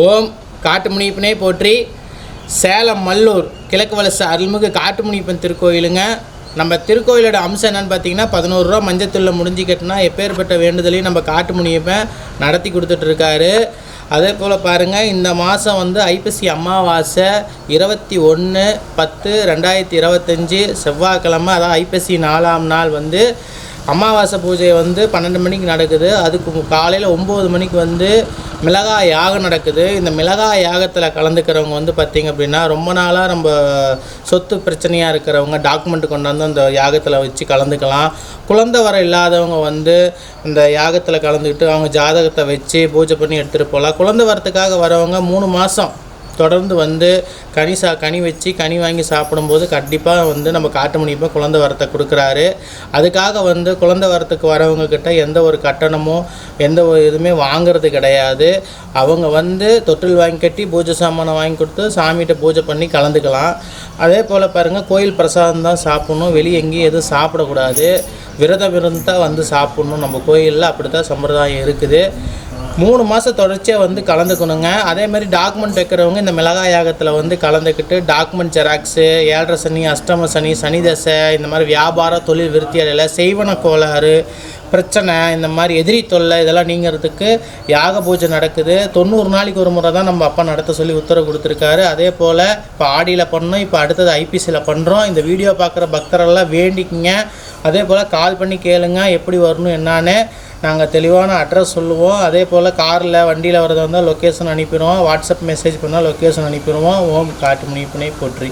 ஓம் காட்டுமுனியப்பனே போற்றி. சேலம் மல்லூர் கிழக்கு வலச அருள்மிகு காட்டுமுனியப்பன் திருக்கோயிலுங்க. நம்ம திருக்கோயிலோட அம்சம் என்னென்னு பார்த்தீங்கன்னா 11 ரூபா மஞ்சத்தூளில் முடிஞ்சு கட்டினா எப்பேற்பட்ட வேண்டுதலையும் நம்ம காட்டுமுனியப்பன் நடத்தி கொடுத்துட்ருக்காரு. அதே போல் பாருங்கள், இந்த மாதம் வந்து ஐப்பசி அமாவாசை 21/10/2025 செவ்வாய்க்கிழமை, அதாவது ஐப்பசி 4ஆம் நாள் வந்து அமாவாசை பூஜை வந்து 12 மணிக்கு நடக்குது. அதுக்கு காலையில் 9 மணிக்கு வந்து மிளகாய் யாகம் நடக்குது. இந்த மிளகாய் யாகத்தில் கலந்துக்கிறவங்க வந்து பார்த்திங்க அப்படின்னா ரொம்ப நாளாக நம்ம சொத்து பிரச்சனையாக இருக்கிறவங்க டாக்குமெண்ட் கொண்டாந்து அந்த யாகத்தில் வச்சு கலந்துக்கலாம். குழந்தை வர இல்லாதவங்க வந்து இந்த யாகத்தில் கலந்துக்கிட்டு அவங்க ஜாதகத்தை வச்சு பூஜை பண்ணி எடுத்துகிட்டு போகலாம். குழந்தை வரத்துக்காக வரவங்க 3 மாதம் தொடர்ந்து வந்து கனி வச்சு கனி வாங்கி சாப்பிடும்போது கண்டிப்பாக வந்து நம்ம காட்டுமுனியப்பன் குழந்தை வரத்தை கொடுக்குறாரு. அதுக்காக வந்து குழந்தை வரத்துக்கு வரவங்கக்கிட்ட எந்த ஒரு கட்டணமோ எந்த ஒரு இதுவுமே வாங்கிறது கிடையாது. அவங்க வந்து தொட்டில் வாங்கி கட்டி பூஜை சாமானை வாங்கி கொடுத்து சாமிகிட்ட பூஜை பண்ணி கலந்துக்கலாம். அதே போல் பாருங்கள், கோயில் பிரசாதம் தான் சாப்பிட்ணும், வெளியே எங்கேயும் எதுவும் சாப்பிடக்கூடாது. விரதம் இருந்தால் வந்து சாப்பிட்ணும். நம்ம கோயிலில் அப்படி தான் சம்பிரதாயம் இருக்குது. 3 மாதம் தொடர்ச்சியாக வந்து கலந்துக்கணுங்க. அதேமாதிரி டாக்குமெண்ட் வைக்கிறவங்க இந்த மிளகாய் யாகத்தில் வந்து கலந்துக்கிட்டு டாக்குமெண்ட் ஜெராக்ஸு, 7.5 சனி, அஷ்டம சனி, சனி தசை, இந்த மாதிரி வியாபார தொழில் விருத்தி அடையலை, செய்வன கோளாறு பிரச்சனை, இந்த மாதிரி எதிரி தொல்லை இதெல்லாம் நீங்கிறதுக்கு யாக பூஜை நடக்குது. 90 நாளைக்கு ஒரு முறை தான் நம்ம அப்பா நடத்த சொல்லி உத்தரவு கொடுத்துருக்காரு. அதே போல் இப்போ ஆடியில் பண்ணோம், இப்போ அடுத்தது ஐபிசியில் பண்ணுறோம். இந்த வீடியோ பார்க்குற பக்தரெல்லாம் வேண்டிக்கிங்க. அதே போல் கால் பண்ணி கேளுங்க எப்படி வரணும் என்னான்னு. நாங்கள் தெளிவான அட்ரஸ் சொல்லுவோம். அதே போல் காரில் வண்டியில் வரது வந்தால் லொக்கேஷன் அனுப்பிடுவோம். வாட்ஸ்அப் மெசேஜ் பண்ணால் லொக்கேஷன் அனுப்பிடுவோம். ஓம் காட்டுமுனியப்பனே போற்றி.